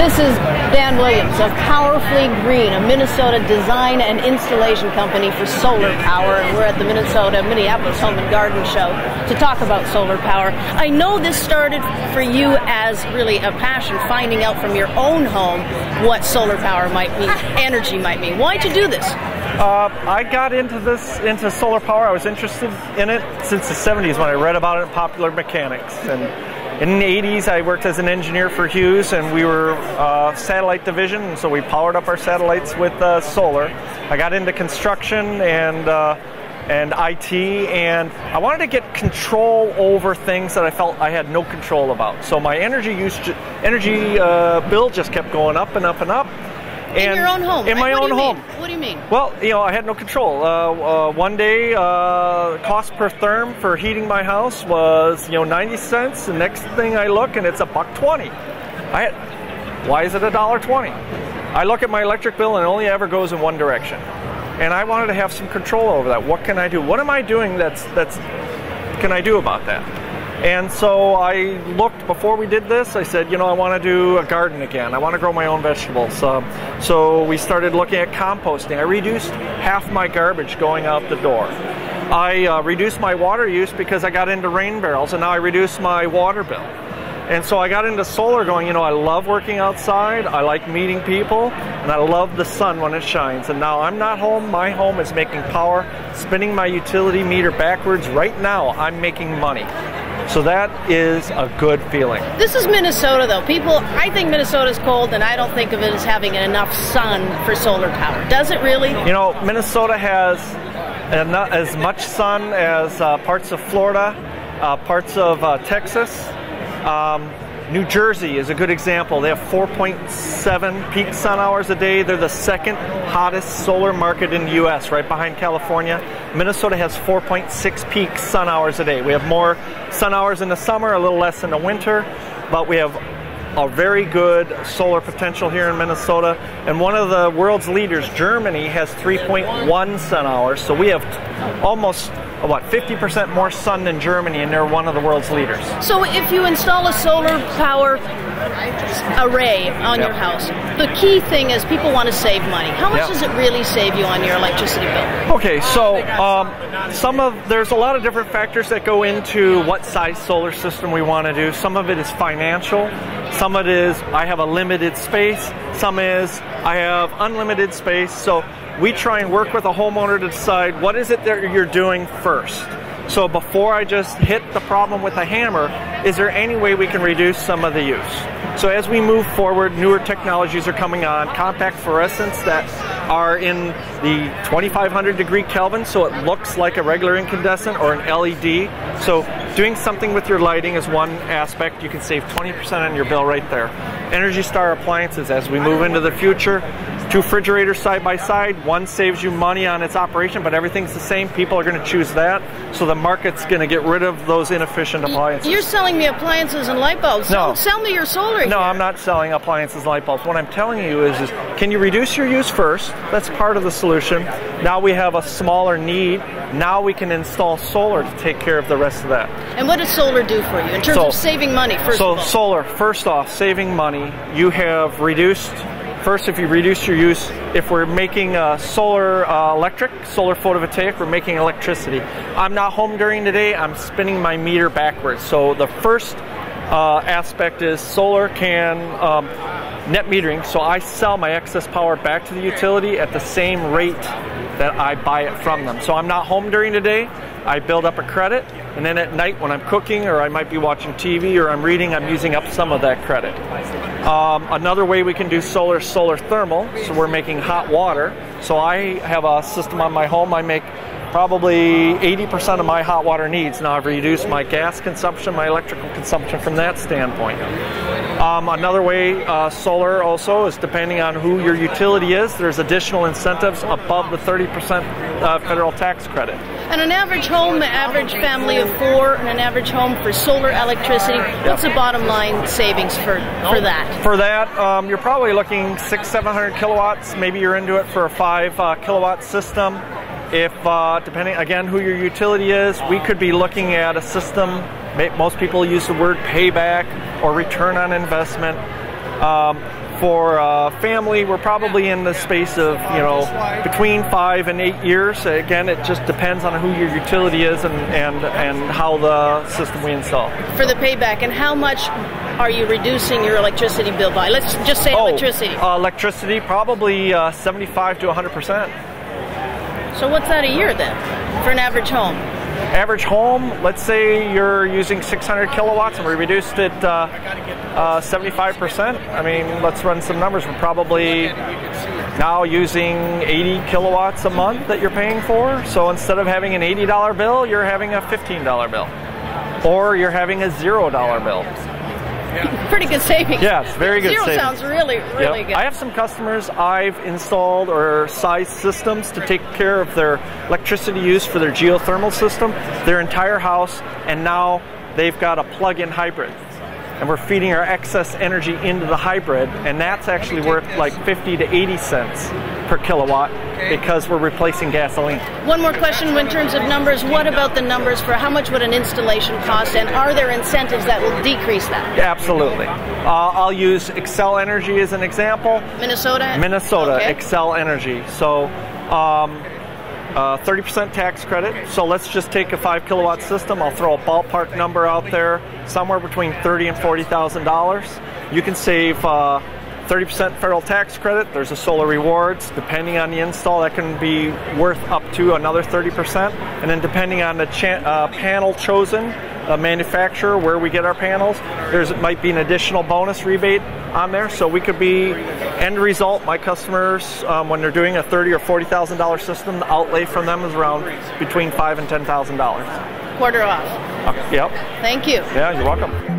This is Dan Williams of Powerfully Green, a Minnesota design and installation company for solar power, and we're at the Minneapolis Home and Garden Show to talk about solar power. I know this started for you as really a passion, finding out from your own home what solar power might mean, energy might mean. Why'd you do this? I got into solar power. I was interested in it since the 70s when I read about it in Popular Mechanics. And in the 80s, I worked as an engineer for Hughes, and we were satellite division, and so we powered up our satellites with solar. I got into construction and IT, and I wanted to get control over things that I felt I had no control about. So my energy bill just kept going up and up and up. In your own home? In my own home. What do you mean? Well, I had no control. One day, cost per therm for heating my house was, 90 cents. The next thing I look, and it's $1.20. Why is it $1.20? I look at my electric bill, and it only ever goes in one direction. And I wanted to have some control over that. What can I do? What am I doing can I do about that? And so I looked, before we did this, I said, I want to do a garden again. I want to grow my own vegetables. So we started looking at composting. I reduced half my garbage going out the door. I reduced my water use because I got into rain barrels, and now I reduced my water bill. And so I got into solar going, I love working outside, I like meeting people, and I love the sun when it shines. And now I'm not home, my home is making power, spinning my utility meter backwards. Right now, I'm making money. So that is a good feeling. This is Minnesota, though. I think Minnesota's cold, and I don't think of it as having enough sun for solar power. Does it really? Minnesota has as much sun as parts of Florida, parts of Texas. New Jersey is a good example. They have 4.7 peak sun hours a day. They're the second hottest solar market in the U.S., right behind California. Minnesota has 4.6 peak sun hours a day. We have more sun hours in the summer, a little less in the winter, but we have a very good solar potential here in Minnesota. And one of the world's leaders, Germany, has 3.1 sun hours. So we have almost 50% more sun than Germany, and they're one of the world's leaders. So if you install a solar power array on your house, the key thing is people want to save money. How much does it really save you on your electricity bill? Okay, so there's a lot of different factors that go into what size solar system we want to do. Some of it is financial. Some of it is I have a limited space. Some is I have unlimited space. So we try and work with a homeowner to decide what is it that you're doing first. So before I just hit the problem with a hammer, is there any way we can reduce some of the use? So as we move forward, newer technologies are coming on, compact fluorescents that are in the 2500 degree Kelvin, so it looks like a regular incandescent or an LED. So doing something with your lighting is one aspect. You can save 20% on your bill right there. Energy Star appliances, as we move into the future, 2 refrigerators side by side. One saves you money on its operation, but everything's the same. People are going to choose that. So the market's going to get rid of those inefficient appliances. You're selling me appliances and light bulbs. No. So sell me your solar. No, I'm not selling appliances and light bulbs. What I'm telling you is can you reduce your use first? That's part of the solution. Now we have a smaller need. Now we can install solar to take care of the rest of that. And what does solar do for you in terms of saving money, first of all? So solar, first off, saving money. You have reduced. First, if you reduce your use, if we're making solar photovoltaic, we're making electricity. I'm not home during the day, I'm spinning my meter backwards. So the first aspect is solar can net metering, so I sell my excess power back to the utility at the same rate that I buy it from them. So I'm not home during the day, I build up a credit, and then at night when I'm cooking or I might be watching TV or I'm reading, I'm using up some of that credit. Another way we can do solar thermal, so we're making hot water. So I have a system on my home, I make probably 80% of my hot water needs. Now I've reduced my gas consumption, my electrical consumption from that standpoint. Another way solar also is depending on who your utility is, there's additional incentives above the 30% federal tax credit. And an average home, average family of 4, and an average home for solar electricity, what's the bottom line savings for that? For that, you're probably looking 600-700 kilowatts. Maybe you're into it for a 5 kilowatt system. If, depending, again, who your utility is, we could be looking at a system, most people use the word payback or return on investment, For family, we're probably in the space of, you know, between 5 and 8 years. Again, it just depends on who your utility is and how the system we install. For the payback, and how much are you reducing your electricity bill by? Let's just say electricity. Electricity, probably 75 to 100%. So what's that a year then, for an average home? Average home, let's say you're using 600 kilowatts and we reduced it 75%. I mean, let's run some numbers. We're probably now using 80 kilowatts a month that you're paying for. So instead of having an $80 bill, you're having a $15 bill. Or you're having a $0 bill. Pretty good savings. Yes, very good savings. Zero sounds really good. I have some customers I've installed or sized systems to take care of their electricity use for their geothermal system, their entire house, and now they've got a plug-in hybrid. And we're feeding our excess energy into the hybrid, and that's actually worth like 50 to 80 cents per kilowatt because we're replacing gasoline. One more question in terms of numbers. What about the numbers for how much would an installation cost, and are there incentives that will decrease that? Absolutely. I'll use Xcel Energy as an example. Minnesota? Minnesota, okay. Xcel Energy. So 30% tax credit. So let's just take a 5 kilowatt system. I'll throw a ballpark number out there, somewhere between $30,000 and $40,000. You can save 30% federal tax credit. There's a solar rewards. Depending on the install, that can be worth up to another 30%. And then depending on the panel chosen, manufacturer, where we get our panels, might be an additional bonus rebate on there. So we could be, end result, my customers, when they're doing a $30,000 or $40,000 system, the outlay from them is around between $5,000 and $10,000. Quarter off. Yep. Thank you. Yeah, you're welcome.